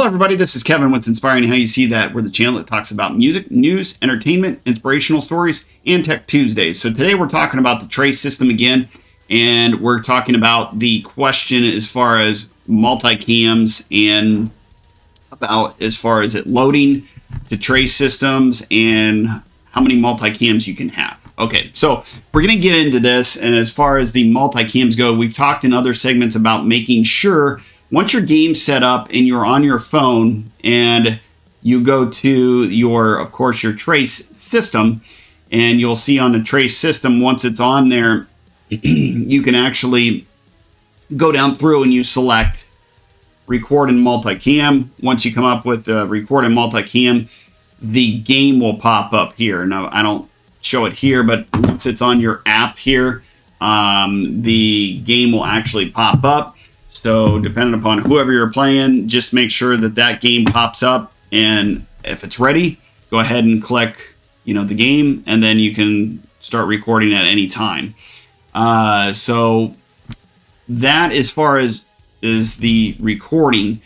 Hello, everybody. This is Kevin with Inspiring How You See That. We're the channel that talks about music, news, entertainment, inspirational stories, and Tech Tuesdays. So today we're talking about the trace system again, and we're talking about the question as far as multi-cams and about as far as it loading to trace systems and how many multi-cams you can have. Okay, so we're going to get into this, and as far as the multi-cams go, we've talked in other segments about making sure once your game's set up and you're on your phone and you go to your, of course, your trace system, and you'll see on the trace system, once it's on there, you can actually go down through and you select record in multicam. Once you come up with record in multicam, the game will pop up here. Now, I don't show it here, but once it's on your app here, the game will actually pop up. So depending upon whoever you're playing, just make sure that that game pops up. And if it's ready, go ahead and click, the game, and then you can start recording at any time. So that as far as is the recording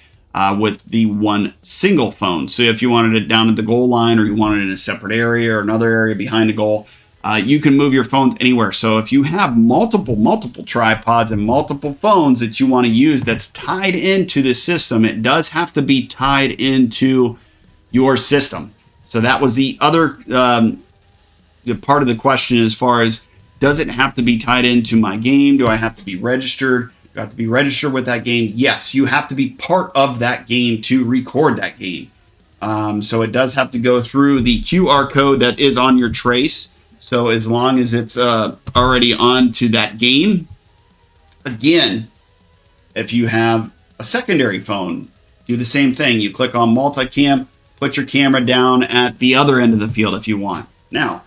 with the one single phone. So if you wanted it down at the goal line, or you wanted it in a separate area or another area behind the goal, you can move your phones anywhere. So if you have multiple tripods and multiple phones that you want to use that's tied into the system, it does have to be tied into your system. So that was the other part of the question as far as, does it have to be tied into my game? Do I have to be registered? Do I have to be registered with that game? Yes, you have to be part of that game to record that game. So it does have to go through the QR code that is on your trace. So as long as it's already on to that game, again, if you have a secondary phone, do the same thing. You click on multicam, put your camera down at the other end of the field if you want. Now,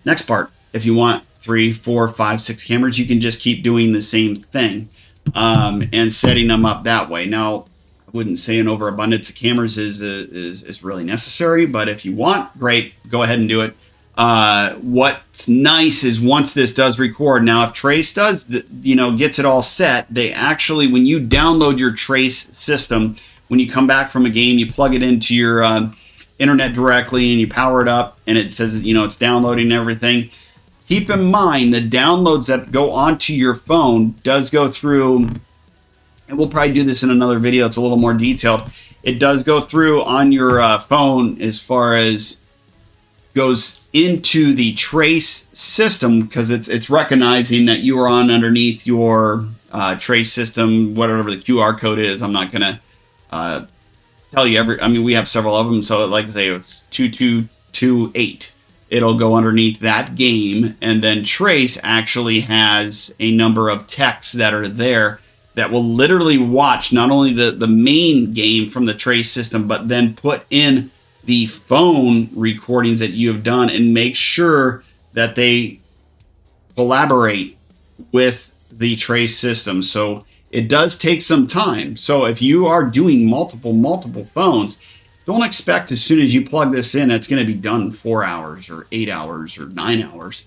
next part, if you want 3, 4, 5, 6 cameras, you can just keep doing the same thing and setting them up that way. Now, I wouldn't say an overabundance of cameras is really necessary, but if you want, great, go ahead and do it. What's nice is once this does record, now if Trace does, gets it all set, they actually, when you download your Trace system, when you come back from a game, you plug it into your internet directly and you power it up, and it says, it's downloading everything. Keep in mind the downloads that go onto your phone does go through, and we'll probably do this in another video, it's a little more detailed. It does go through on your phone as far as goes into the trace system, because it's recognizing that you are on underneath your trace system, whatever the QR code is. I'm not going to tell you we have several of them. So like I say, it's 2228. It'll go underneath that game. And then Trace actually has a number of texts that are there that will literally watch not only the main game from the Trace system, but then put in the phone recordings that you have done and make sure that they collaborate with the trace system. So it does take some time. So if you are doing multiple phones, don't expect as soon as you plug this in, it's going to be done in 4 hours or 8 hours or 9 hours.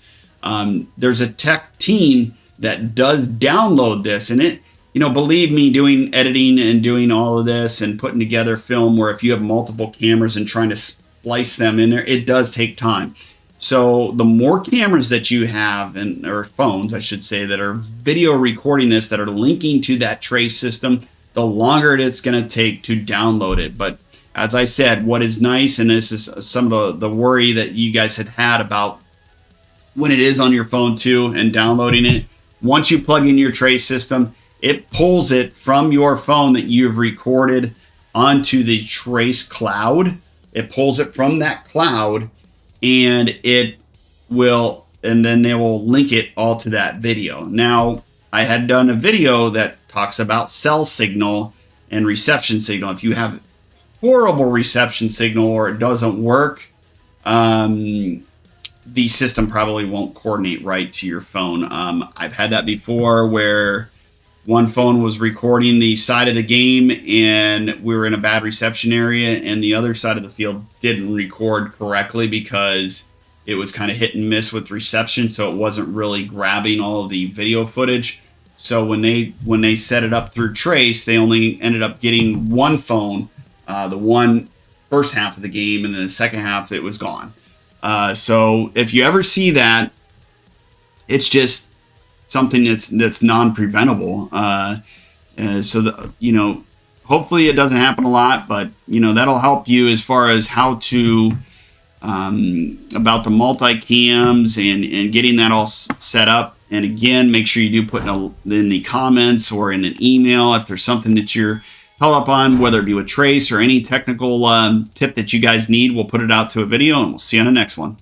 There's a tech team that does download this, and it, believe me, doing editing and doing all of this and putting together film where if you have multiple cameras and trying to splice them in there, it does take time. So the more cameras that you have, or phones, I should say, that are video recording this, that are linking to that trace system, the longer it's going to take to download it. But as I said, what is nice, and this is some of the worry that you guys had about when it is on your phone too and downloading it, once you plug in your trace system, it pulls it from your phone that you've recorded onto the Trace cloud. It pulls it from that cloud, and then they will link it all to that video. Now, I had done a video that talks about cell signal and reception signal. If you have horrible reception signal or it doesn't work, the system probably won't coordinate right to your phone. I've had that before where one phone was recording the side of the game and we were in a bad reception area, and the other side of the field didn't record correctly because it was kind of hit and miss with reception, so it wasn't really grabbing all of the video footage. So when they set it up through Trace, they only ended up getting one phone the one first half of the game, and then the second half it was gone. So if you ever see that, it's just something that's non-preventable. So that, hopefully it doesn't happen a lot, but that'll help you as far as how to about the multi-cams and getting that all set up. And again, make sure you do put in the comments or in an email if there's something that you're held up on, whether it be with Trace or any technical tip that you guys need. We'll put it out to a video, and we'll see you on the next one.